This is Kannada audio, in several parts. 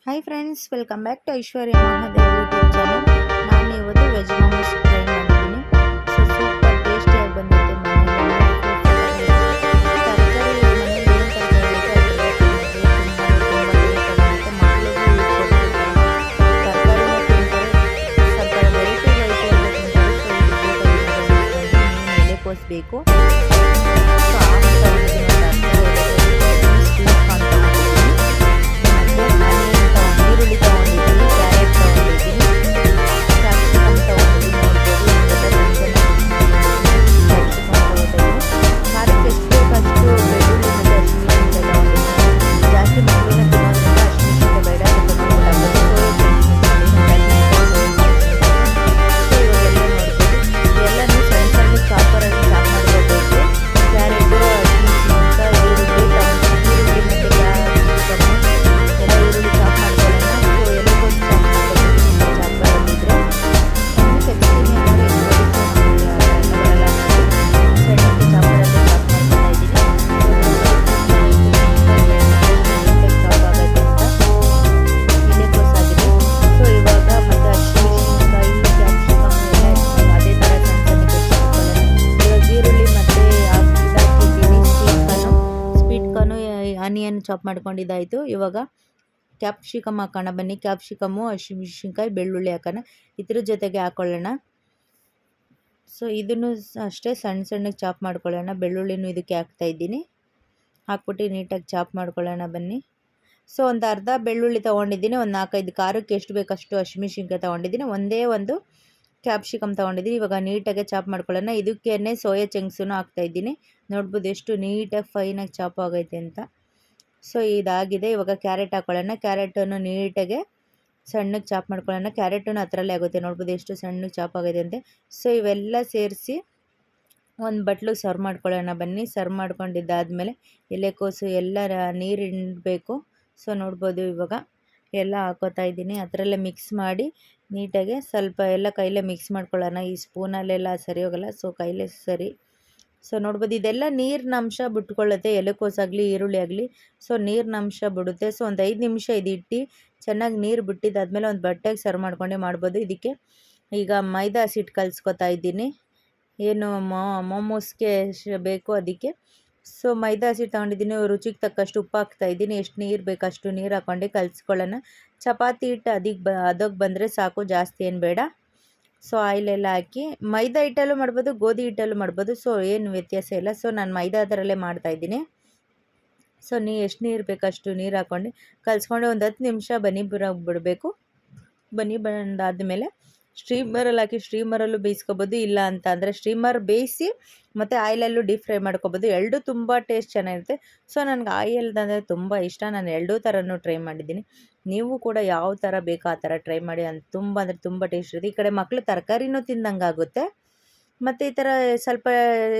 Hi friends, welcome back to Aishwarya Mahadev YouTube channel. ನಾನು ಇವತ್ತು ವೆಜ್ ಮೋಮೋಸ್ ಟ್ರೈ ಮಾಡಿದ್ದೀನಿ. ಸೊ ಸೂಪರ್ ಟೇಸ್ಟಿಯಾಗಿ ಬಂದಿದೆ. ತರಕಾರಿ ಮನೇಲಿ ಏನು ತರಕಾರಿ ಇರುತ್ತೆ ತರಕಾರಿನ ತಿಂತಾರೆ, ಸ್ವಲ್ಪ ವೆರೈಟಿ ಎಲೆಕೋಸಬೇಕು. ಸೊ ಈರುಳ್ಳಿ ತೊಗೊಂಡಿದ್ದೀನಿ, ಕ್ಯಾರೆಟ್ ತೊಗೊಂಡಿದ್ದೀನಿ, ಕ್ಯಾಪ್ಸಿಕಮ್ ತೊಗೊಂಡಿದ್ದೀನಿ. ಖಾರಕ್ಕೆ ಎಷ್ಟು ಬೇಕಷ್ಟು ಬೆಳ್ಳುಳ್ಳಿ ಮತ್ತು ಹಸಿಮೆಣಸಿನಕಾಯಿ ತೊಗೊಂಡಿದ್ದೀನಿ. ಜಾಸ್ತಿ ಮಕ್ಕಳನ್ನ ತಿನ್ನೋದ್ರಿಂದ ಹಸಿಮೆಣಸಿನಕಾಯಿ ಬೇಡ, ಎಲ್ಲನೂ ಸಣ್ಣ ಸಣ್ಣ ಚಾಪರಾಗಿ ಚಾಪ್ ಮಾಡ್ಕೋಬೇಕು. ಕ್ಯಾರೆಟು, ಹಸಿಮೆಣಸಿನಕಾಯಿ, ಈರುಳ್ಳಿ ಮತ್ತು ಕ್ಯಾಪ್ಸಿಕಮ್ಮು ಎಲ್ಲ ಈರುಳ್ಳಿ ಚಾಪ್ ಮಾಡ್ಕೊಳ್ಳೋಣ. ಸೊ ಎಲೆಕೋಸು ಚಾಪ್ ಮಾಡ್ಕೊಳ್ತೀನಿ. ಚಾಪ್ ಬರೋದಿದ್ರೆ ಸಣ್ಣಕ್ಕೆ ಚಾಪ್ ಮಾಡ್ತಾ ಇದ್ದೀನಿ. ಚಾಪ್ ಆಗುತ್ತೆ ಅಂತ ಎಲೆಕೋಸಾಗಿದೆ. ಸೊ ಇವಾಗ ಮತ್ತೆ ಹಸಿಮೆಣಸಿನಕಾಯಿ, ಕ್ಯಾಪ್ಸಿಕಮ್ ಎಲ್ಲ ಅದೇ ಥರ ಸಣ್ಣ ಸಣ್ಣ ಹೆಚ್ಚಿಟ್ಕೊಳ್ಳೋಣ. ಇವಾಗ ಈರುಳ್ಳಿ ಮತ್ತು ಹಾಕಿದ್ದೀನಿ. ಸ್ವೀಟ್ ಕಾರ್ನು ಆನಿಯನ್ ಚಾಪ್ ಮಾಡ್ಕೊಂಡಿದ್ದಾಯಿತು. ಇವಾಗ ಕ್ಯಾಪ್ಸಿಕಮ್ ಹಾಕೋಣ ಬನ್ನಿ. ಕ್ಯಾಪ್ಸಿಕಮ್ಮು, ಹಸಿಮೆಣಸಿನ್ಕಾಯಿ, ಬೆಳ್ಳುಳ್ಳಿ ಹಾಕೋಣ. ಇದ್ರ ಜೊತೆಗೆ ಹಾಕೊಳ್ಳೋಣ. ಸೊ ಇದನ್ನು ಅಷ್ಟೇ ಸಣ್ಣ ಸಣ್ಣಗೆ ಚಾಪ್ ಮಾಡ್ಕೊಳ್ಳೋಣ. ಬೆಳ್ಳುಳ್ಳಿನೂ ಇದಕ್ಕೆ ಹಾಕ್ತಾಯಿದ್ದೀನಿ. ಹಾಕ್ಬಿಟ್ಟು ನೀಟಾಗಿ ಚಾಪ್ ಮಾಡ್ಕೊಳ್ಳೋಣ ಬನ್ನಿ. ಸೊ ಒಂದು ಅರ್ಧ ಬೆಳ್ಳುಳ್ಳಿ ತೊಗೊಂಡಿದ್ದೀನಿ. ಒಂದು 4-5 ಖಾರಕ್ಕೆ ಎಷ್ಟು ಬೇಕಷ್ಟು ಹಸಿಮೆಣಸಿನ್ಕಾಯಿ ತೊಗೊಂಡಿದ್ದೀನಿ. ಒಂದೇ ಒಂದು ಕ್ಯಾಪ್ಸಿಕಮ್ ತೊಗೊಂಡಿದ್ದೀನಿ. ಇವಾಗ ನೀಟಾಗಿ ಚಾಪ್ ಮಾಡ್ಕೊಳ್ಳೋಣ. ಇದಕ್ಕೇನೆ ಸೋಯಾ ಚಂಕ್ಸನ್ನು ಹಾಕ್ತಾಯಿದ್ದೀನಿ. ನೋಡ್ಬೋದು ಎಷ್ಟು ನೀಟಾಗಿ ಫೈನಾಗಿ ಚಾಪ್ ಆಗೈತೆ ಅಂತ. ಸೊ ಇದಾಗಿದೆ. ಇವಾಗ ಕ್ಯಾರೆಟ್ ಹಾಕೊಳ್ಳೋಣ. ಕ್ಯಾರೆಟನ್ನು ನೀಟಾಗೆ ಸಣ್ಣಗೆ ಚಾಪ್ ಮಾಡ್ಕೊಳ್ಳೋಣ. ಕ್ಯಾರೆಟನ್ನು ಅದರಲ್ಲೇ ಆಗುತ್ತೆ. ನೋಡ್ಬೋದು ಎಷ್ಟು ಸಣ್ಣಗೆ ಚಾಪ್ ಆಗಿದೆ ಅಂತೆ. ಸೊ ಇವೆಲ್ಲ ಸೇರಿಸಿ ಒಂದು ಬಟ್ಲಿಗೆ ಸರ್ವ್ ಮಾಡ್ಕೊಳ್ಳೋಣ ಬನ್ನಿ. ಸರ್ವ್ ಮಾಡ್ಕೊಂಡಿದ್ದಾದಮೇಲೆ ಎಲೆಕೋಸು ಎಲ್ಲ ನೀರು ಹಿಂಡಬೇಕು. ಸೊ ನೋಡ್ಬೋದು ಇವಾಗ ಎಲ್ಲ ಹಾಕೋತಾ ಇದ್ದೀನಿ. ಅದರಲ್ಲೇ ಮಿಕ್ಸ್ ಮಾಡಿ ನೀಟಾಗೆ ಸ್ವಲ್ಪ ಎಲ್ಲ ಕೈಲೇ ಮಿಕ್ಸ್ ಮಾಡ್ಕೊಳ್ಳೋಣ. ಈ ಸ್ಪೂನಲ್ಲೆಲ್ಲ ಸರಿ ಹೋಗಲ್ಲ, ಸೊ ಕೈಲೇ ಸರಿ. ಸೊ ನೋಡ್ಬೋದು ಇದೆಲ್ಲ ನೀರಿನ ಅಂಶ ಬಿಟ್ಕೊಳ್ಳುತ್ತೆ. ಎಲೆಕೋಸಾಗಲಿ ಈರುಳ್ಳಿ ಆಗಲಿ ಸೊ ನೀರಿನ ಅಂಶ ಬಿಡುತ್ತೆ. ಸೊ ಒಂದು 5 ನಿಮಿಷ ಇದಿಟ್ಟು ಚೆನ್ನಾಗಿ ನೀರು ಬಿಟ್ಟಿದ್ದಾದಮೇಲೆ ಒಂದು ಬಟ್ಟೆಗೆ ಸರ್ವ್ ಮಾಡ್ಕೊಂಡೆ ಮಾಡ್ಬೋದು. ಇದಕ್ಕೆ ಈಗ ಮೈದಾ ಹಸಿಟ್ಟು ಕಲಿಸ್ಕೊತಾ ಇದ್ದೀನಿ. ಏನು ಮೋಮೋಸ್ಗೆ ಬೇಕು ಅದಕ್ಕೆ. ಸೊ ಮೈದಾ ಹಸಿಟ್ಟು ತೊಗೊಂಡಿದ್ದೀನಿ. ರುಚಿಗೆ ತಕ್ಕಷ್ಟು ಉಪ್ಪು ಹಾಕ್ತಾಯಿದ್ದೀನಿ. ಎಷ್ಟು ನೀರು ಬೇಕಷ್ಟು ನೀರು ಹಾಕ್ಕೊಂಡು ಕಲಿಸ್ಕೊಳ್ಳೋಣ. ಚಪಾತಿ ಹಿಟ್ಟು ಅದಕ್ಕೆ ಬಂದರೆ ಸಾಕು, ಜಾಸ್ತಿ ಏನು ಬೇಡ. ಸೊ ಆಯಿಲೆಲ್ಲ ಹಾಕಿ ಮೈದಾ ಹಿಟ್ಟಲ್ಲೂ ಮಾಡ್ಬೋದು, ಗೋಧಿ ಹಿಟ್ಟಲ್ಲೂ ಮಾಡ್ಬೋದು. ಸೊ ಏನು ವ್ಯತ್ಯಾಸ ಇಲ್ಲ. ಸೊ ನಾನು ಮೈದಾ ಅದರಲ್ಲೇ ಮಾಡ್ತಾಯಿದ್ದೀನಿ. ಸೊ ಎಷ್ಟು ನೀರು ಬೇಕಷ್ಟು ನೀರು ಹಾಕ್ಕೊಂಡು ಕಲಿಸ್ಕೊಂಡು ಒಂದು 10 ನಿಮಿಷ ಬನ್ನಿ ಬಿಡಬೇಕು. ಬನ್ನಿ ಬಂದಾದಮೇಲೆ ಸ್ಟ್ರೀಮರಲ್ಲಿ ಹಾಕಿ ಸ್ಟ್ರೀಮರಲ್ಲೂ ಬೇಯಿಸ್ಕೊಬೋದು. ಇಲ್ಲ ಅಂತ ಅಂದರೆ ಸ್ಟ್ರೀಮರ್ ಬೇಯಿಸಿ ಮತ್ತು ಆಯಿಲಲ್ಲೂ ಡೀಪ್ ಫ್ರೈ ಮಾಡ್ಕೊಬೋದು. ಎರಡೂ ತುಂಬ ಟೇಸ್ಟ್ ಚೆನ್ನಾಗಿರುತ್ತೆ. ಸೊ ನನಗೆ ಆಯಿಲ್ದಂದರೆ ತುಂಬ ಇಷ್ಟ. ನಾನು ಎರಡೂ ಥರನೂ ಟ್ರೈ ಮಾಡಿದ್ದೀನಿ. ನೀವು ಕೂಡ ಯಾವ ಥರ ಬೇಕೋ ಆ ಥರ ಟ್ರೈ ಮಾಡಿ. ತುಂಬ ಅಂದರೆ ತುಂಬ ಟೇಸ್ಟ್ ಇರುತ್ತೆ. ಈ ಕಡೆ ಮಕ್ಕಳು ತರಕಾರಿನೂ ತಿಂದಂಗೆ ಆಗುತ್ತೆ. ಮತ್ತು ಈ ಥರ ಸ್ವಲ್ಪ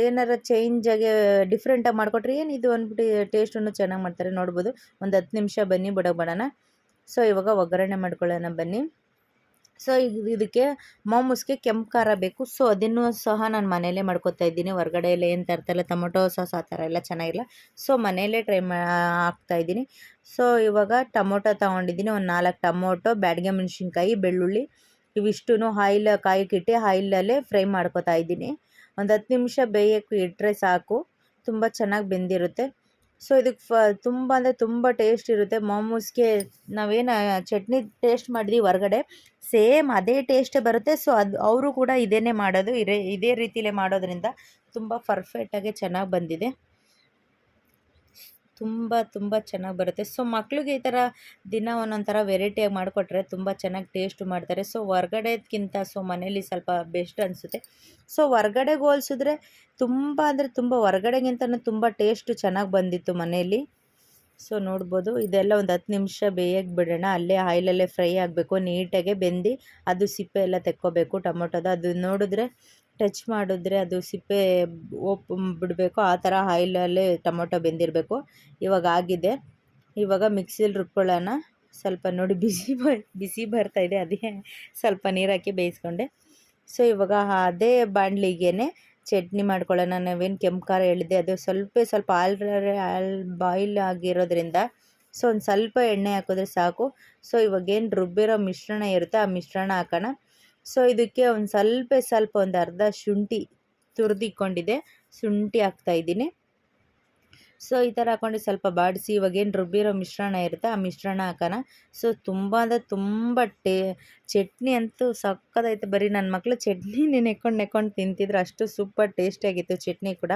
ಏನಾರ ಚೇಂಜಾಗಿ ಡಿಫ್ರೆಂಟಾಗಿ ಮಾಡಿಕೊಟ್ರೆ ಏನಿದು ಅಂದ್ಬಿಟ್ಟು ಟೇಸ್ಟನ್ನು ಚೆನ್ನಾಗಿ ಮಾಡ್ತಾರೆ. ನೋಡ್ಬೋದು ಒಂದು 10 ನಿಮಿಷ ಬನ್ನಿ ಬಿಡೋಣ. ಸೊ ಇವಾಗ ಒಗ್ಗರಣೆ ಮಾಡ್ಕೊಳ್ಳೋಣ ಬನ್ನಿ. ಸೊ ಇದಕ್ಕೆ ಮೋಮೋಸ್ಗೆ ಕೆಂಪು ಖಾರ ಬೇಕು. ಸೊ ಅದನ್ನು ಸಹ ನಾನು ಮನೆಯಲ್ಲೇ ಮಾಡ್ಕೊತಾ ಇದ್ದೀನಿ. ಹೊರಗಡೆ ಎಲ್ಲ ಏನು ತರ್ತಾಯಿಲ್ಲ. ಟೊಮೊಟೊ ಸಾಸ್ ಆ ಥರ ಎಲ್ಲ ಚೆನ್ನಾಗಿಲ್ಲ. ಸೊ ಮನೆಯಲ್ಲೇ ಹಾಕ್ತಾಯಿದ್ದೀನಿ. ಸೊ ಇವಾಗ ಟೊಮೊಟೊ ತೊಗೊಂಡಿದ್ದೀನಿ. ಒಂದು 4 ಟೊಮೊಟೊ, ಬ್ಯಾಡಗೆ ಮೆಣಸಿನ್ಕಾಯಿ, ಬೆಳ್ಳುಳ್ಳಿ ಇವಿಷ್ಟೂ ಆಯಿಲ್ ಕಾಯಕ್ಕಿಟ್ಟು ಆಯಿಲಲ್ಲೇ ಫ್ರೈ ಮಾಡ್ಕೊತಾ ಇದ್ದೀನಿ. ಒಂದು 10 ನಿಮಿಷ ಬೇಯಕ್ಕೆ ಇಟ್ಟರೆ ಸಾಕು, ತುಂಬ ಚೆನ್ನಾಗಿ ಬೆಂದಿರುತ್ತೆ. ಸೊ ಇದಕ್ಕೆ ತುಂಬ ಅಂದರೆ ತುಂಬ ಟೇಸ್ಟ್ ಇರುತ್ತೆ. ಮೋಮೋಸ್ಗೆ ನಾವೇನು ಚಟ್ನಿ ಟೇಸ್ಟ್ ಮಾಡಿದ್ವಿ ಹೊರಗಡೆ, ಸೇಮ್ ಅದೇ ಟೇಸ್ಟೇ ಬರುತ್ತೆ. ಸೊ ಅವರು ಕೂಡ ಇದೇ ಮಾಡೋದು, ಇದೇ ರೀತಿಲೇ ಮಾಡೋದ್ರಿಂದ ತುಂಬ ಪರ್ಫೆಕ್ಟಾಗಿ ಚೆನ್ನಾಗಿ ಬಂದಿದೆ. ತುಂಬ ಚೆನ್ನಾಗಿ ಬರುತ್ತೆ. ಸೊ ಮಕ್ಳಿಗೆ ಈ ಥರ ದಿನ ಒಂದೊಂದು ಥರ ವೆರೈಟಿಯಾಗಿ ಮಾಡಿಕೊಟ್ರೆ ತುಂಬ ಚೆನ್ನಾಗಿ ಟೇಸ್ಟು ಮಾಡ್ತಾರೆ. ಸೊ ಹೊರ್ಗಡೆದ್ಕಿಂತ ಸೊ ಮನೇಲಿ ಸ್ವಲ್ಪ ಬೆಸ್ಟ್ ಅನಿಸುತ್ತೆ. ಸೊ ಹೊರ್ಗಡೆಗೆ ಹೋಲಿಸಿದ್ರೆ ತುಂಬ ಅಂದರೆ ತುಂಬ ಹೊರ್ಗಡೆಗಿಂತನೂ ತುಂಬ ಟೇಸ್ಟು ಚೆನ್ನಾಗಿ ಬಂದಿತ್ತು ಮನೆಯಲ್ಲಿ. ಸೊ ನೋಡ್ಬೋದು ಇದೆಲ್ಲ ಒಂದು 10 ನಿಮಿಷ ಬೇಯಕ್ಕೆ ಬಿಡೋಣ. ಅಲ್ಲೇ ಆಯಿಲಲ್ಲೇ ಫ್ರೈ ಆಗಬೇಕು. ನೀಟಾಗೆ ಬೆಂದು ಅದು ಸಿಪ್ಪೆ ಎಲ್ಲ ತೆಕ್ಕೋಬೇಕು ಟೊಮೊಟೊದು. ಅದು ನೋಡಿದ್ರೆ ಟಚ್ ಮಾಡಿದ್ರೆ ಅದು ಸಿಪ್ಪೆ ಬಿಡಬೇಕು. ಆ ಥರ ಆಯಿಲಲ್ಲೇ ಟೊಮೊಟೊ ಬೆಂದಿರಬೇಕು. ಇವಾಗ ಆಗಿದೆ. ಇವಾಗ ಮಿಕ್ಸಿಲಿ ರುಬ್ಕೊಳ್ಳೋಣ. ಸ್ವಲ್ಪ ನೋಡಿ ಬಿಸಿ ಬರ್ತಾಯಿದೆ, ಅದೇ ಸ್ವಲ್ಪ ನೀರು ಹಾಕಿ ಬೇಯಿಸ್ಕೊಂಡೆ. ಸೊ ಇವಾಗ ಅದೇ ಬಾಣಲಿಗೆ ಚಟ್ನಿ ಮಾಡ್ಕೊಳ್ಳೋಣ. ನಾವೇನು ಕೆಂಪು ಖಾರ ಹೇಳಿದ್ದೆ ಅದು ಸ್ವಲ್ಪ ಬಾಯ್ಲ್ ಆಗಿರೋದ್ರಿಂದ ಸೊ ಒಂದು ಸ್ವಲ್ಪ ಎಣ್ಣೆ ಹಾಕಿದ್ರೆ ಸಾಕು. ಸೊ ಇವಾಗೇನು ರುಬ್ಬಿರೋ ಮಿಶ್ರಣ ಇರುತ್ತೆ ಆ ಮಿಶ್ರಣ ಹಾಕೋಣ. ಸೊ ಇದಕ್ಕೆ ಒಂದು ಸ್ವಲ್ಪ ಒಂದು ಅರ್ಧ ಶುಂಠಿ ತುರಿದಿಕ್ಕೊಂಡಿದ್ದೆ, ಶುಂಠಿ ಹಾಕ್ತಾಯಿದ್ದೀನಿ. ಸೊ ಈ ಥರ ಹಾಕ್ಕೊಂಡು ಸ್ವಲ್ಪ ಬಾಡಿಸಿ ಇವಾಗೇನು ರುಬ್ಬಿರೋ ಮಿಶ್ರಣ ಇರುತ್ತೆ ಆ ಮಿಶ್ರಣ ಹಾಕೋಣ. ಸೊ ತುಂಬ ಅಂದರೆ ತುಂಬ ಚಟ್ನಿ ಅಂತೂ ಸಕ್ಕತ್ತಾಯಿತು. ಬರೀ ನನ್ನ ಮಕ್ಕಳು ಚಟ್ನಿನೇ ನೆಕ್ಕೊಂಡು ತಿಂತಿದ್ರು, ಅಷ್ಟು ಸೂಪರ್ ಟೇಸ್ಟಿಯಾಗಿತ್ತು ಚಟ್ನಿ ಕೂಡ.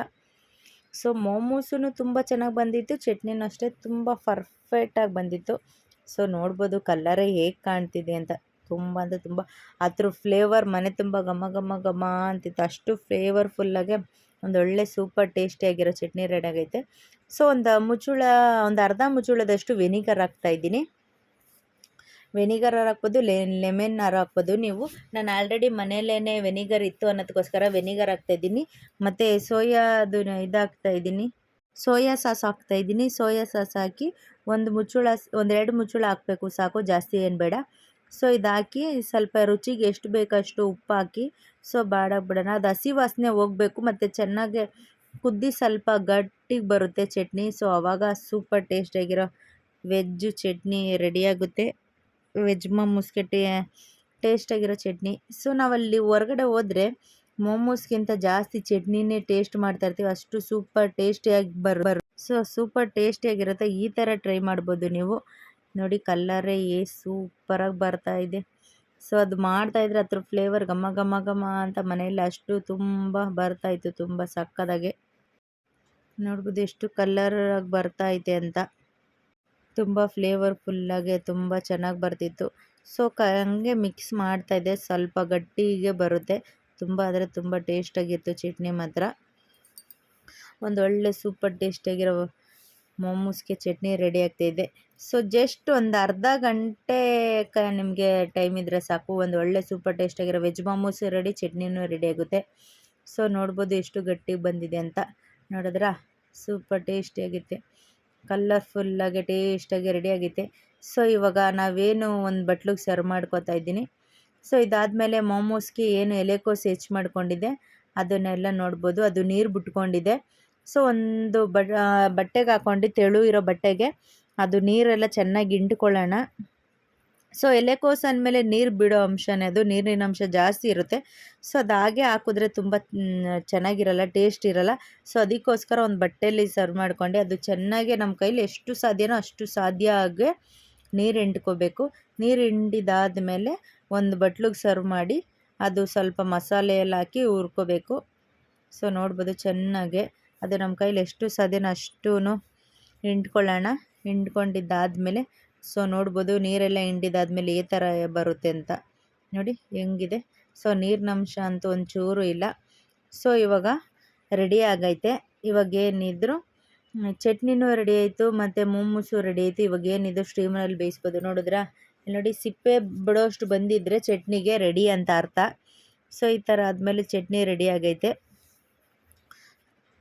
ಸೊ ಮೋಮೋಸೂ ತುಂಬ ಚೆನ್ನಾಗಿ ಬಂದಿತ್ತು, ಚಟ್ನಿನೂ ಅಷ್ಟೇ ತುಂಬ ಪರ್ಫೆಕ್ಟಾಗಿ ಬಂದಿತ್ತು. ಸೊ ನೋಡ್ಬೋದು ಕಲ್ಲರೇ ಹೇಗೆ ಕಾಣ್ತಿದೆ ಅಂತ, ತುಂಬ ಅಂದರೆ ತುಂಬ ಅದ್ರ ಫ್ಲೇವರ್ ಮನೆ ತುಂಬ ಘಮ ಘಮ ಘಮ ಅಂತಿತ್ತು, ಅಷ್ಟು ಫ್ಲೇವರ್ಫುಲ್ಲಾಗೆ ಒಂದೊಳ್ಳೆ ಸೂಪರ್ ಟೇಸ್ಟಿಯಾಗಿರೋ ಚಟ್ನಿ ರೆಡಿ ಆಗೈತೆ. ಸೊ ಒಂದು ಅರ್ಧ ಮುಚ್ಚುಳದಷ್ಟು ವೆನಿಗರ್ ಹಾಕ್ತಾಯಿದ್ದೀನಿ. ವೆನಿಗರ್ ಹಾಕ್ಬೋದು, ಲೆಮನ್ ಹಾಕ್ಬೋದು ನೀವು. ನಾನು ಆಲ್ರೆಡಿ ಮನೆಯಲ್ಲೇ ವೆನಿಗರ್ ಇತ್ತು ಅನ್ನೋದಕ್ಕೋಸ್ಕರ ವೆನಿಗರ್ ಹಾಕ್ತಾಯಿದ್ದೀನಿ. ಮತ್ತು ಸೋಯಾ ಸಾಸ್ ಹಾಕ್ತಾಯಿದ್ದೀನಿ. ಸೋಯಾ ಸಾಸ್ ಹಾಕಿ ಒಂದೆರಡು ಮುಚ್ಚುಳ ಹಾಕಬೇಕು ಸಾಕು, ಜಾಸ್ತಿ ಏನು ಬೇಡ. ಸೊ ಇದಾಕಿ ಸ್ವಲ್ಪ ರುಚಿಗೆ ಎಷ್ಟು ಬೇಕಷ್ಟು ಉಪ್ಪು ಹಾಕಿ ಸೊ ಬಿಡೋಣ. ಅದು ಹಸಿ ವಾಸನೆ ಹೋಗಬೇಕು ಮತ್ತು ಚೆನ್ನಾಗಿ ಕುದ್ದಿ ಸ್ವಲ್ಪ ಗಟ್ಟಿಗೆ ಬರುತ್ತೆ ಚಟ್ನಿ. ಸೊ ಆವಾಗ ಸೂಪರ್ ಟೇಸ್ಟಿಯಾಗಿರೋ ವೆಜ್ಜು ಚಟ್ನಿ ರೆಡಿಯಾಗುತ್ತೆ, ವೆಜ್ ಮೋಮೋಸ್ಗೆ ಟೇಸ್ಟಾಗಿರೋ ಚಟ್ನಿ. ಸೊ ನಾವಲ್ಲಿ ಹೊರಗಡೆ ಹೋದರೆ ಮೋಮೋಸ್ಗಿಂತ ಜಾಸ್ತಿ ಚಟ್ನಿನೇ ಟೇಸ್ಟ್ ಮಾಡ್ತಾಯಿರ್ತೀವಿ, ಅಷ್ಟು ಸೂಪರ್ ಟೇಸ್ಟಿಯಾಗಿ ಸೊ ಸೂಪರ್ ಟೇಸ್ಟಿಯಾಗಿರುತ್ತೆ. ಈ ಥರ ಟ್ರೈ ಮಾಡ್ಬೋದು ನೀವು. ನೋಡಿ ಕಲ್ಲರೇ ಸೂಪರಾಗಿ ಬರ್ತಾಯಿದೆ. ಸೊ ಅದು ಮಾಡ್ತಾಯಿದ್ರೆ ಅದ್ರ ಫ್ಲೇವರ್ ಘಮ ಘಮ ಘಮ ಅಂತ ಮನೆಯಲ್ಲಿ ಅಷ್ಟು ತುಂಬ ಬರ್ತಾಯಿತ್ತು, ತುಂಬ ಸಕ್ಕದಾಗೆ. ನೋಡ್ಬೋದು ಎಷ್ಟು ಕಲ್ಲರಾಗಿ ಬರ್ತಾಯಿದೆ ಅಂತ, ತುಂಬ ಫ್ಲೇವರ್ಫುಲ್ಲಾಗೆ ತುಂಬ ಚೆನ್ನಾಗಿ ಬರ್ತಿತ್ತು. ಸೊ ಹಂಗೆ ಮಿಕ್ಸ್ ಮಾಡ್ತಾಯಿದ್ದೆ, ಸ್ವಲ್ಪ ಗಟ್ಟಿಗೆ ಬರುತ್ತೆ, ತುಂಬ ಆದರೆ ತುಂಬ ಟೇಸ್ಟಾಗಿತ್ತು ಚಟ್ನಿ ಮಾತ್ರ. ಒಂದೊಳ್ಳೆ ಸೂಪರ್ ಟೇಸ್ಟಿಯಾಗಿರೋ ಮೋಮೋಸ್ಗೆ ಚಟ್ನಿ ರೆಡಿ ಆಗ್ತಾಯಿದೆ. ಸೊ ಜಸ್ಟ್ ಒಂದು ಅರ್ಧ ಗಂಟೆ ನಿಮಗೆ ಟೈಮ್ ಇದ್ದರೆ ಸಾಕು, ಒಂದು ಒಳ್ಳೆ ಸೂಪರ್ ಟೇಸ್ಟಿಯಾಗಿರೋ ವೆಜ್ ಮೋಮೋಸ್ ರೆಡಿ, ಚಟ್ನಿನೂ ರೆಡಿ ಆಗುತ್ತೆ. ಸೊ ನೋಡ್ಬೋದು ಎಷ್ಟು ಗಟ್ಟಿಗೆ ಬಂದಿದೆ ಅಂತ, ನೋಡಿದ್ರಾ ಸೂಪರ್ ಟೇಸ್ಟಿಯಾಗಿತ್ತೆ, ಕಲರ್ಫುಲ್ಲಾಗಿ ಟೇಸ್ಟಾಗಿ ರೆಡಿ ಆಗೈತೆ. ಸೊ ಇವಾಗ ನಾವೇನು ಒಂದು ಬಟ್ಲಿಗೆ ಸರ್ವ್ ಮಾಡ್ಕೊತಾ ಇದ್ದೀನಿ. ಸೊ ಇದಾದಮೇಲೆ ಮೋಮೋಸ್ಗೆ ಏನು ಎಲೆಕೋಸು ಹೆಚ್ಚು ಮಾಡ್ಕೊಂಡಿದ್ದೆ ಅದನ್ನೆಲ್ಲ ನೋಡ್ಬೋದು, ಅದು ನೀರು ಬಿಟ್ಕೊಂಡಿದೆ. ಸೊ ಒಂದು ಬಟ್ಟೆಗೆ ಹಾಕ್ಕೊಂಡು ತೆಳು ಇರೋ ಬಟ್ಟೆಗೆ ಅದು ನೀರೆಲ್ಲ ಚೆನ್ನಾಗಿ ಇಂಟ್ಕೊಳ್ಳೋಣ. ಸೊ ಎಲೆಕೋಸು ಅಂದಮೇಲೆ ನೀರು ಬಿಡೋ ಅಂಶನೇ, ಅದು ನೀರಿನ ಅಂಶ ಜಾಸ್ತಿ ಇರುತ್ತೆ. ಸೊ ಅದು ಹಾಗೆ ಹಾಕಿದ್ರೆ ತುಂಬ ಚೆನ್ನಾಗಿರಲ್ಲ, ಟೇಸ್ಟ್ ಇರಲ್ಲ. ಸೊ ಅದಕ್ಕೋಸ್ಕರ ಒಂದು ಬಟ್ಟೆಯಲ್ಲಿ ಸರ್ವ್ ಮಾಡ್ಕೊಂಡು ಅದು ಚೆನ್ನಾಗಿ ನಮ್ಮ ಕೈಲಿ ಎಷ್ಟು ಸಾಧ್ಯನೋ ಅಷ್ಟು ಸಾಧ್ಯ ಆಗಿ ನೀರು ಹಿಂಡ್ಕೋಬೇಕು. ನೀರು ಹಿಂಡಿದಾದ್ಮೇಲೆ ಒಂದು ಬಟ್ಲಿಗೆ ಸರ್ವ್ ಮಾಡಿ ಅದು ಸ್ವಲ್ಪ ಮಸಾಲೆ ಎಲ್ಲ ಹಾಕಿ ಹುರ್ಕೋಬೇಕು. ಸೊ ನೋಡ್ಬೋದು ಚೆನ್ನಾಗೆ ಅದು ನಮ್ಮ ಕೈಲಿ ಎಷ್ಟು ಸಾಧ್ಯನೋ ಅಷ್ಟೂ ಹಿಂಡ್ಕೊಳ್ಳೋಣ. ಹಿಂಡ್ಕೊಂಡಿದ್ದಾದಮೇಲೆ ಸೊ ನೋಡ್ಬೋದು ನೀರೆಲ್ಲ ಹಿಂಡಿದಾದ್ಮೇಲೆ ಈ ಥರ ಬರುತ್ತೆ ಅಂತ, ನೋಡಿ ಹೆಂಗಿದೆ. ಸೊ ನೀರಿನಂಶ ಅಂತೂ ಒಂಚೂರು ಇಲ್ಲ. ಸೊ ಇವಾಗ ರೆಡಿ ಆಗೈತೆ. ಇವಾಗ ಏನಿದ್ರು ಚಟ್ನಿನೂ ರೆಡಿ ಆಯಿತು ಮತ್ತು ಮೋಮೋಸು ರೆಡಿ ಆಯಿತು. ಇವಾಗ ಏನಿದ್ರು ಸ್ಟೀಮರಲ್ಲಿ ಬೇಯಿಸ್ಬೋದು. ನೋಡಿದ್ರಾ ನೋಡಿ, ಸಿಪ್ಪೆ ಬಿಡೋಷ್ಟು ಬಂದಿದ್ದರೆ ಚಟ್ನಿಗೆ ರೆಡಿ ಅಂತ ಅರ್ಥ. ಸೊ ಈ ಥರ ಆದಮೇಲೆ ಚಟ್ನಿ ರೆಡಿ ಆಗೈತೆ.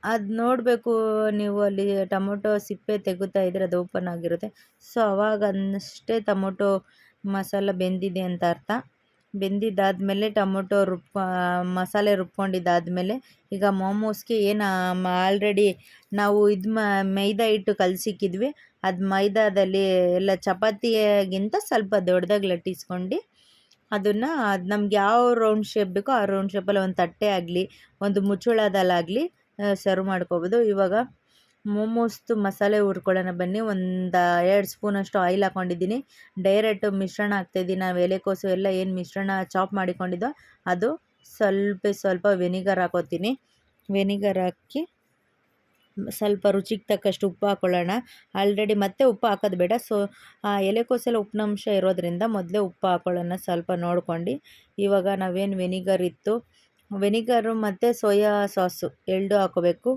ಅದು ನೋಡಬೇಕು ನೀವು, ಅಲ್ಲಿ ಟೊಮೊಟೊ ಸಿಪ್ಪೆ ತೆಗುತ್ತಾ ಇದ್ದರೆ ಅದು ಓಪನ್ ಆಗಿರುತ್ತೆ. ಸೊ ಅವಾಗ ಅನ್ನಷ್ಟೇ ಟೊಮೊಟೊ ಮಸಾಲ ಬೆಂದಿದೆ ಅಂತ ಅರ್ಥ. ಬೆಂದಿದ್ದಾದಮೇಲೆ ಟೊಮೊಟೊ ಮಸಾಲೆ ರುಬ್ಕೊಂಡಿದ್ದಾದಮೇಲೆ ಈಗ ಮೋಮೋಸ್ಗೆ ಏನು ಆಲ್ರೆಡಿ ನಾವು ಮೈದಾ ಹಿಟ್ಟು ಕಲಸಿಕ್ಕಿದ್ವಿ, ಅದು ಮೈದಾದಲ್ಲಿ ಎಲ್ಲ ಚಪಾತಿಗಿಂತ ಸ್ವಲ್ಪ ದೊಡ್ಡದಾಗಿ ಲಟ್ಟಿಸ್ಕೊಂಡು ಅದನ್ನು ನಮ್ಗೆ ಯಾವ ರೌಂಡ್ ಶೇಪ್ ಬೇಕೋ ಆ ರೌಂಡ್ ಶೇಪಲ್ಲಿ ಒಂದು ತಟ್ಟೆ ಆಗಲಿ ಒಂದು ಮುಚ್ಚುಳದಲ್ಲಾಗಲಿ ಸರ್ವ್ ಮಾಡ್ಕೋಬೋದು. ಇವಾಗ ಮೋಮೋಸ್ದು ಮಸಾಲೆ ಹುರ್ಕೊಳ್ಳೋಣ ಬನ್ನಿ. ಒಂದು 2 ಸ್ಪೂನಷ್ಟು ಆಯಿಲ್ ಹಾಕ್ಕೊಂಡಿದ್ದೀನಿ. ಡೈರೆಕ್ಟ್ ಮಿಶ್ರಣ ಹಾಕ್ತಾಯಿದ್ದೀನಿ. ನಾವು ಎಲೆಕೋಸು ಎಲ್ಲ ಏನು ಮಿಶ್ರಣ ಚಾಪ್ ಮಾಡಿಕೊಂಡಿದ್ದೋ ಅದು ಸ್ವಲ್ಪ ವೆನಿಗರ್ ಹಾಕೋತೀನಿ. ವೆನಿಗರ್ ಹಾಕಿ ಸ್ವಲ್ಪ ರುಚಿಗೆ ತಕ್ಕಷ್ಟು ಉಪ್ಪು ಹಾಕ್ಕೊಳ್ಳೋಣ. ಆಲ್ರೆಡಿ ಮತ್ತೆ ಉಪ್ಪು ಹಾಕೋದು ಬೇಡ. ಸೊ ಎಲೆಕೋಸೆಲ್ಲ ಉಪ್ಪಿನಂಶ ಇರೋದ್ರಿಂದ ಮೊದಲೇ ಉಪ್ಪು ಹಾಕ್ಕೊಳ್ಳೋಣ ಸ್ವಲ್ಪ ನೋಡ್ಕೊಂಡು. ಇವಾಗ ನಾವೇನು ವೆನಿಗರ್ ಇತ್ತು, ವೆನಿಗರು ಮತ್ತು ಸೋಯಾ ಸಾಸು 2 ಹಾಕೋಬೇಕು.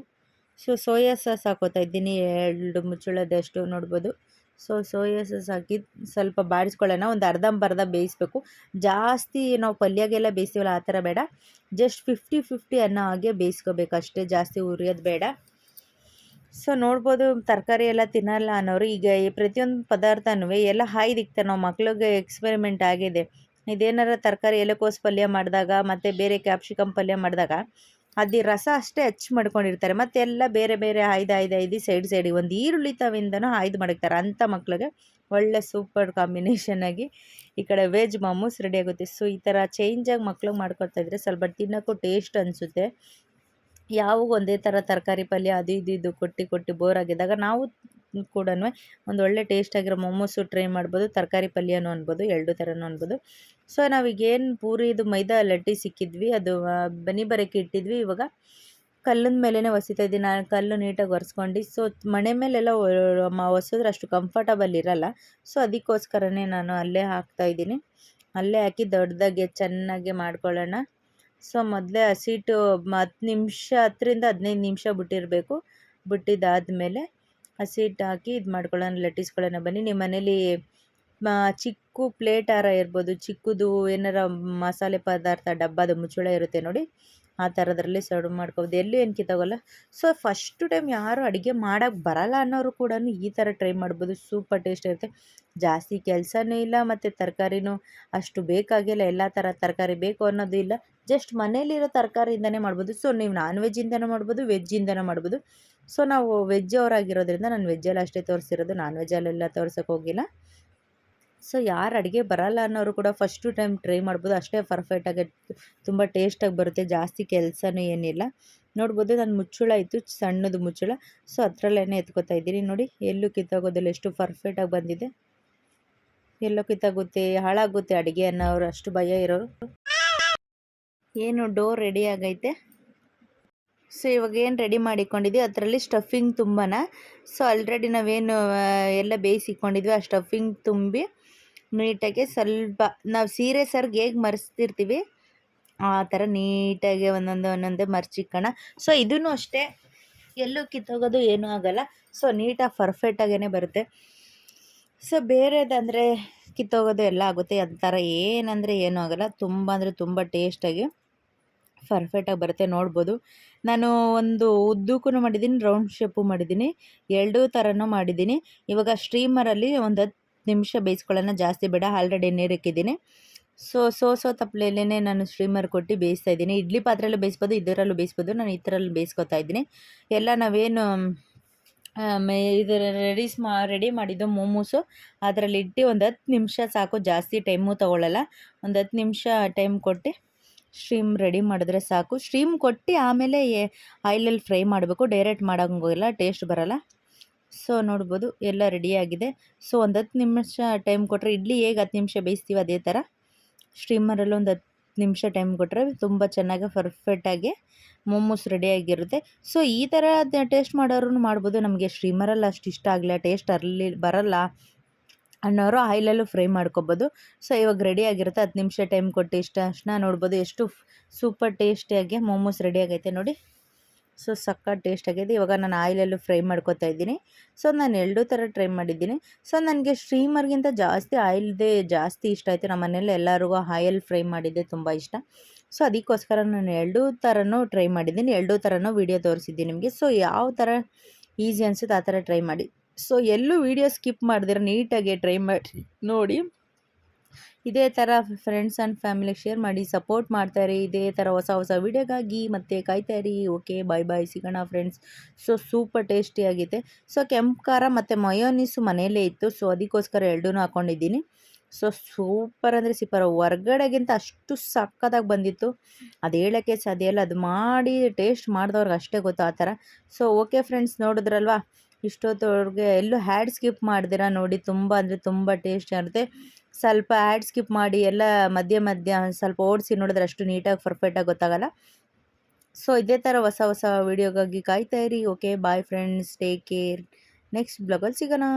ಸೊ ಸೋಯಾ ಸಾಸ್ ಹಾಕೋತಾ ಇದ್ದೀನಿ 2 ಮುಚ್ಚಳದಷ್ಟು ನೋಡ್ಬೋದು. ಸೊ ಸೋಯಾ ಸಾಸ್ ಹಾಕಿ ಸ್ವಲ್ಪ ಬಾಡಿಸ್ಕೊಳ್ಳೋಣ. ಒಂದು ಅರ್ಧಂಬರ್ಧ ಬೇಯಿಸ್ಬೇಕು, ಜಾಸ್ತಿ ನಾವು ಪಲ್ಯಗೆಲ್ಲ ಬೇಯಿಸ್ತೀವಲ್ಲ ಆ ಥರ ಬೇಡ. ಜಸ್ಟ್ 50-50 ಅನ್ನೋ ಹಾಗೆ ಬೇಯಿಸ್ಕೋಬೇಕು ಅಷ್ಟೇ, ಜಾಸ್ತಿ ಉರಿಯೋದು ಬೇಡ. ಸೊ ನೋಡ್ಬೋದು ತರಕಾರಿ ಎಲ್ಲ ತಿನ್ನಲ್ಲ ಅನ್ನೋರು ಈಗ ಪ್ರತಿಯೊಂದು ಪದಾರ್ಥನೂ ಎಲ್ಲ ಹಾಯ್ದಿಕ್ತಾರೆ. ನಾವು ಮಕ್ಳಿಗೆ ಎಕ್ಸ್ಪೆರಿಮೆಂಟ್ ಆಗಿದೆ. ಇದೇನಾರ ತರಕಾರಿ ಎಲೆಕೋಸು ಪಲ್ಯ ಮಾಡಿದಾಗ ಮತ್ತು ಬೇರೆ ಕ್ಯಾಪ್ಸಿಕಮ್ ಪಲ್ಯ ಮಾಡಿದಾಗ ಅದು ರಸ ಅಷ್ಟೇ ಮಾಡ್ಕೊಂಡಿರ್ತಾರೆ. ಮತ್ತೆಲ್ಲ ಬೇರೆ ಬೇರೆ ಆಯ್ದು ಸೈಡಿಗೆ ಒಂದು ಈರುಳ್ಳಿ ತವಿಂದನೂ ಆಯ್ದು ಮಡಗ್ತಾರೆ. ಅಂಥ ಮಕ್ಳಿಗೆ ಒಳ್ಳೆ ಸೂಪರ್ ಕಾಂಬಿನೇಷನ್ ಆಗಿ ಈ ಕಡೆ ವೆಜ್ ಮೋಮೋಸ್ ರೆಡಿ ಆಗುತ್ತೆ. ಸೊ ಈ ಥರ ಚೇಂಜಾಗಿ ಮಕ್ಳಿಗೆ ಮಾಡ್ಕೊಡ್ತಾಯಿದ್ರೆ ಸ್ವಲ್ಪ ತಿನ್ನೋಕ್ಕೂ ಟೇಸ್ಟ್ ಅನಿಸುತ್ತೆ. ಯಾವಾಗ ಒಂದೇ ಥರ ತರಕಾರಿ ಪಲ್ಯ ಅದು ಇದು ಕೊಟ್ಟು ಬೋರ್ ಆಗಿದ್ದಾಗ ನಾವು ಕೂಡ ಒಂದು ಒಳ್ಳೆ ಟೇಸ್ಟಾಗಿರೋ ಮೋಮೋಸು ಟ್ರೈ ಮಾಡ್ಬೋದು, ತರಕಾರಿ ಪಲ್ಯನೂ ಅನ್ಬೋದು, ಎರಡು ಥರನೂ ಅನ್ಬೋದು. ಸೊ ನಾವೀಗೇನು ಪೂರಿದು ಮೈದಾ ಲಟ್ಟಿ ಸಿಕ್ಕಿದ್ವಿ, ಅದು ಬನಿ ಬರೋಕ್ಕೆ ಇಟ್ಟಿದ್ವಿ. ಇವಾಗ ಕಲ್ಲಿನ ಮೇಲೇ ಒಸಿತಾ ಇದ್ದೀನಿ. ನಾನು ಕಲ್ಲು ನೀಟಾಗಿ ಒರೆಸ್ಕೊಂಡು. ಸೊ ಮಣೆ ಮೇಲೆಲ್ಲ ಒಸಿದ್ರೆ ಅಷ್ಟು ಕಂಫರ್ಟಬಲ್ ಇರಲ್ಲ. ಸೊ ಅದಕ್ಕೋಸ್ಕರನೇ ನಾನು ಅಲ್ಲೇ ಹಾಕ್ತಾಯಿದ್ದೀನಿ. ಅಲ್ಲೇ ಹಾಕಿ ದೊಡ್ಡದಾಗಿ ಚೆನ್ನಾಗಿ ಮಾಡ್ಕೊಳ್ಳೋಣ. ಸೊ ಮೊದಲೇ ಹಸಿಟ್ಟು 10 ನಿಮಿಷ 10ರಿಂದ 15 ನಿಮಿಷ ಬಿಟ್ಟಿರಬೇಕು. ಬಿಟ್ಟಿದ್ದಾದಮೇಲೆ ಹಸಿಟ್ಟು ಹಾಕಿ ಇದು ಮಾಡ್ಕೊಳ್ಳೋಣ, ಲಟ್ಟಿಸ್ಕೊಳ್ಳೋಣ. ಬನ್ನಿ, ನಿಮ್ಮ ಮನೇಲಿ ಚಿಕ್ಕ ಪ್ಲೇಟ್ ಇರ್ಬೋದು, ಚಿಕ್ಕದು ಏನಾರ ಮಸಾಲೆ ಪದಾರ್ಥ ಡಬ್ಬದ ಮುಚ್ಚಳ ಇರುತ್ತೆ ನೋಡಿ, ಆ ಥರದ್ರಲ್ಲಿ ಸರ್ವ್ ಮಾಡ್ಕೊಬೋದು. ಎಲ್ಲೂ ಏನು ಕಿತ್ತಾಗೋಲ್ಲ. ಸೊ ಫಸ್ಟು ಟೈಮ್ ಯಾರು ಅಡುಗೆ ಮಾಡೋಕ್ಕೆ ಬರಲ್ಲ ಅನ್ನೋರು ಕೂಡ ಈ ಥರ ಟ್ರೈ ಮಾಡ್ಬೋದು. ಸೂಪರ್ ಟೇಸ್ಟ್ ಇರುತ್ತೆ. ಜಾಸ್ತಿ ಕೆಲಸನೂ ಇಲ್ಲ ಮತ್ತು ತರಕಾರಿನೂ ಅಷ್ಟು ಬೇಕಾಗಿಲ್ಲ. ಎಲ್ಲ ಥರ ತರಕಾರಿ ಬೇಕು ಅನ್ನೋದು ಇಲ್ಲ. ಜಸ್ಟ್ ಮನೇಲಿರೋ ತರಕಾರಿಯಿಂದನೇ ಮಾಡ್ಬೋದು. ಸೊ ನೀವು ನಾನ್ ವೆಜ್ಜಿಂದನೂ ಮಾಡ್ಬೋದು, ವೆಜ್ಜಿಂದನೂ ಮಾಡ್ಬೋದು. ಸೊ ನಾವು ವೆಜ್ ಅವರಾಗಿರೋದ್ರಿಂದ ನಾನು ವೆಜ್ಜಲ್ಲಿ ಅಷ್ಟೇ ತೋರಿಸಿರೋದು, ನಾನ್ ವೆಜ್ಜಲ್ಲೆಲ್ಲ ತೋರ್ಸೋಕೆ ಹೋಗಿಲ್ಲ. ಸೊ ಯಾರು ಅಡುಗೆ ಬರಲ್ಲ ಅನ್ನೋರು ಕೂಡ ಫಸ್ಟು ಟೈಮ್ ಟ್ರೈ ಮಾಡ್ಬೋದು. ಅಷ್ಟೇ ಪರ್ಫೆಕ್ಟಾಗಿ ತುಂಬ ಟೇಸ್ಟಾಗಿ ಬರುತ್ತೆ. ಜಾಸ್ತಿ ಕೆಲಸನೂ ಏನಿಲ್ಲ. ನೋಡ್ಬೋದು, ನನ್ನ ಮುಚ್ಚಳ ಇತ್ತು, ಸಣ್ಣದು ಮುಚ್ಚಳ. ಸೊ ಅದರಲ್ಲೇ ಎತ್ಕೋತಾ ಇದ್ದೀನಿ ನೋಡಿ. ಎಲ್ಲೂ ಕಿತ್ತಾಗೋದಿಲ್ಲ, ಎಷ್ಟು ಪರ್ಫೆಕ್ಟಾಗಿ ಬಂದಿದೆ. ಎಲ್ಲೋ ಕಿತ್ತಾಗುತ್ತೆ, ಹಾಳಾಗುತ್ತೆ ಅಡುಗೆ ಅನ್ನೋರು ಅಷ್ಟು ಭಯ ಇರೋರು. ಏನು ಡೋ ರೆಡಿ ಆಗೈತೆ. ಸೊ ಇವಾಗ ಏನು ರೆಡಿ ಮಾಡಿಕೊಂಡಿದ್ವಿ ಅದರಲ್ಲಿ ಸ್ಟಫಿಂಗ್ ತುಂಬನ. ಸೊ ಆಲ್ರೆಡಿ ನಾವೇನು ಎಲ್ಲ ಬೇಯಿಸಿಕೊಂಡಿದ್ವಿ ಆ ಸ್ಟಫಿಂಗ್ ತುಂಬಿ ನೀಟಾಗಿ ಸ್ವಲ್ಪ ನಾವು ಸೀರೆ ಸರ್ಗೆ ಹೇಗೆ ಮರೆಸ್ತಿರ್ತೀವಿ ಆ ಥರ ನೀಟಾಗಿ ಒಂದೊಂದೇ ಮರ್ಚಿಕ್ಕೋಣ. ಸೊ ಇದೂ ಅಷ್ಟೇ, ಎಲ್ಲೂ ಕಿತ್ತೋಗೋದು ಏನೂ ಆಗೋಲ್ಲ. ಸೊ ನೀಟಾಗಿ ಪರ್ಫೆಕ್ಟಾಗೇ ಬರುತ್ತೆ. ಸೊ ಬೇರೆದಂದರೆ ಕಿತ್ತೋಗೋದು ಎಲ್ಲ ಆಗುತ್ತೆ. ಒಂಥರ ಏನಂದರೆ ಏನೂ ಆಗೋಲ್ಲ. ತುಂಬ ಅಂದರೆ ತುಂಬ ಟೇಸ್ಟಾಗಿ ಪರ್ಫೆಕ್ಟಾಗಿ ಬರುತ್ತೆ. ನೋಡ್ಬೋದು, ನಾನು ಒಂದು ಉದ್ದಕ್ಕೂ ಮಾಡಿದ್ದೀನಿ, ರೌಂಡ್ ಶೇಪು ಮಾಡಿದ್ದೀನಿ, ಎರಡೂ ಥರನೂ ಮಾಡಿದ್ದೀನಿ. ಇವಾಗ ಸ್ಟ್ರೀಮರಲ್ಲಿ ಒಂದು 10 ನಿಮಿಷ ಬೇಯಿಸ್ಕೊಳ್ಳೋಣ, ಜಾಸ್ತಿ ಬೇಡ. ಆಲ್ರೆಡಿ ನೀರಿಕ್ಕಿದ್ದೀನಿ. ಸೊ ತಪ್ಪಲೆಲ್ಲೇ ನಾನು ಸ್ಟ್ರೀಮರ್ ಕೊಟ್ಟು ಬೇಯಿಸ್ತಾ ಇದ್ದೀನಿ. ಇಡ್ಲಿ ಪಾತ್ರೆಯಲ್ಲೂ ಬೇಯಿಸ್ಬೋದು, ಇದರಲ್ಲೂ ಬೇಯಿಸ್ಬೋದು. ನಾನು ಈ ಥರಲ್ಲಿ ಬೇಯಿಸ್ಕೊತಾ ಇದ್ದೀನಿ. ಎಲ್ಲ ನಾವೇನು ಇದು ರೆಡಿ ಮಾಡಿದ್ದು ಮೋಮೋಸು ಅದರಲ್ಲಿ ಇಟ್ಟು ಒಂದು 10 ನಿಮಿಷ ಸಾಕು, ಜಾಸ್ತಿ ಟೈಮು ತೊಗೊಳ್ಳಲ್ಲ. ಒಂದು 10 ನಿಮಿಷ ಟೈಮ್ ಕೊಟ್ಟು ಸ್ಟ್ರೀಮ್ ರೆಡಿ ಮಾಡಿದ್ರೆ ಸಾಕು. ಸ್ಟ್ರೀಮ್ ಕೊಟ್ಟು ಆಮೇಲೆ ಆಯಿಲಲ್ಲಿ ಫ್ರೈ ಮಾಡಬೇಕು, ಡೈರೆಕ್ಟ್ ಮಾಡೋಂಗಿಲ್ಲ, ಟೇಸ್ಟ್ ಬರೋಲ್ಲ. ಸೊ ನೋಡ್ಬೋದು ಎಲ್ಲ ರೆಡಿಯಾಗಿದೆ. ಸೊ ಒಂದು 10 ನಿಮಿಷ ಟೈಮ್ ಕೊಟ್ಟರೆ, ಇಡ್ಲಿ ಹೇಗೆ 10 ನಿಮಿಷ ಬೇಯಿಸ್ತೀವಿ ಅದೇ ಥರ ಸ್ಟ್ರೀಮರಲ್ಲಿ ಒಂದು 10 ನಿಮಿಷ ಟೈಮ್ ಕೊಟ್ಟರೆ ತುಂಬ ಚೆನ್ನಾಗಿ ಪರ್ಫೆಕ್ಟಾಗಿ ಮೋಮೋಸ್ ರೆಡಿಯಾಗಿರುತ್ತೆ. ಸೊ ಈ ಥರ ಟೇಸ್ಟ್ ಮಾಡೋರು ಮಾಡ್ಬೋದು. ನಮಗೆ ಸ್ಟ್ರೀಮರಲ್ಲಿ ಅಷ್ಟು ಇಷ್ಟ ಆಗಲಿಲ್ಲ, ಟೇಸ್ಟ್ ಬರಲ್ಲ ಅನ್ನೋರು ಆಯಿಲಲ್ಲೂ ಫ್ರೈ ಮಾಡ್ಕೊಬೋದು. ಸೊ ಇವಾಗ ರೆಡಿಯಾಗಿರುತ್ತೆ. 10 ನಿಮಿಷ ಟೈಮ್ ಕೊಟ್ಟು ಇಷ್ಟ ತಕ್ಷಣ ನೋಡ್ಬೋದು ಎಷ್ಟು ಸೂಪರ್ ಟೇಸ್ಟಿಯಾಗಿ ಮೋಮೋಸ್ ರೆಡಿ ಆಗೈತೆ ನೋಡಿ. ಸೊ ಸಕ್ಕ ಟೇಸ್ಟ್ ಆಗಿದೆ. ಇವಾಗ ನಾನು ಆಯಿಲಲ್ಲೂ ಫ್ರೈ ಮಾಡ್ಕೊತಾ ಇದ್ದೀನಿ. ಸೊ ನಾನು ಎರಡೂ ಥರ ಟ್ರೈ ಮಾಡಿದ್ದೀನಿ. ಸೊ ನನಗೆ ಸ್ಟ್ರೀಮರ್ಗಿಂತ ಜಾಸ್ತಿ ಆಯಿಲ್ದೇ ಜಾಸ್ತಿ ಇಷ್ಟ ಆಯಿತು. ನಮ್ಮ ಮನೇಲಿ ಎಲ್ಲರಿಗೂ ಆಯಿಲ್ ಫ್ರೈ ಮಾಡಿದ್ದೆ ತುಂಬ ಇಷ್ಟ. ಸೊ ಅದಕ್ಕೋಸ್ಕರ ನಾನು ಎರಡೂ ಥರನೂ ಟ್ರೈ ಮಾಡಿದ್ದೀನಿ, ಎರಡೂ ಥರನೂ ವೀಡಿಯೋ ತೋರಿಸಿದ್ದೀನಿ ನಿಮಗೆ. ಸೊ ಯಾವ ಥರ ಈಸಿ ಅನಿಸುತ್ತೆ ಆ ಥರ ಟ್ರೈ ಮಾಡಿ. ಸೊ ಎಲ್ಲೂ ವೀಡಿಯೋ ಸ್ಕಿಪ್ ಮಾಡಿದ್ರೆ ನೀಟಾಗಿ ಟ್ರೈ ಮಾಡಿ ನೋಡಿ. ಇದೇ ಥರ ಫ್ರೆಂಡ್ಸ್ ಆ್ಯಂಡ್ ಫ್ಯಾಮಿಲಿಗೆ ಶೇರ್ ಮಾಡಿ, ಸಪೋರ್ಟ್ ಮಾಡ್ತಾಯಿರಿ. ಇದೇ ಥರ ಹೊಸ ವೀಡಿಯೋಗಾಗಿ ಮತ್ತೆ ಕಾಯ್ತಾಯಿರಿ. ಓಕೆ, ಬಾಯ್, ಸಿಗೋಣ ಫ್ರೆಂಡ್ಸ್. ಸೊ ಸೂಪರ್ ಟೇಸ್ಟಿಯಾಗಿದೆ. ಸೊ ಕೆಂಪು ಖಾರ ಮತ್ತು ಮಯೋನೀಸು ಮನೆಯಲ್ಲೇ ಇತ್ತು. ಸೊ ಅದಕ್ಕೋಸ್ಕರ ಎರಡೂ ಹಾಕ್ಕೊಂಡಿದ್ದೀನಿ. ಸೊ ಸೂಪರ್ ಅಂದರೆ ಸೂಪರ್, ಹೊರ್ಗಡೆಗಿಂತ ಅಷ್ಟು ಸಕ್ಕತ್ತಾಗಿ ಬಂದಿತ್ತು. ಅದು ಹೇಳೋಕ್ಕೆ ಸಾಧ್ಯ ಇಲ್ಲ. ಅದು ಮಾಡಿ ಟೇಸ್ಟ್ ಮಾಡಿದವ್ರಿಗೆ ಅಷ್ಟೇ ಗೊತ್ತು ಆ ಥರ. ಸೊ ಓಕೆ ಫ್ರೆಂಡ್ಸ್, ನೋಡಿದ್ರಲ್ವಾ, ಇಷ್ಟೊತ್ತವ್ರಿಗೆ ಎಲ್ಲೂ ಹ್ಯಾಡ್ ಸ್ಕಿಪ್ ಮಾಡ್ದಿರಾ ನೋಡಿ. ತುಂಬ ಅಂದರೆ ತುಂಬ ಟೇಸ್ಟ್ ಇರುತ್ತೆ. ಸ್ವಲ್ಪ ಆ್ಯಡ್ ಸ್ಕಿಪ್ ಮಾಡಿ ಎಲ್ಲ ಮಧ್ಯ ಸ್ವಲ್ಪ ಓಡಿಸಿ ನೋಡಿದ್ರೆ ಅಷ್ಟು ನೀಟಾಗಿ ಪರ್ಫೆಕ್ಟಾಗಿ ಗೊತ್ತಾಗಲ್ಲ. ಸೊ ಇದೇ ಥರ ಹೊಸ ವೀಡಿಯೋಗಾಗಿ ಕಾಯ್ತಾಯಿರಿ. Okay, bye friends, take care. Next ಬ್ಲಾಗಲ್ಲಿ ಸಿಗೋಣ.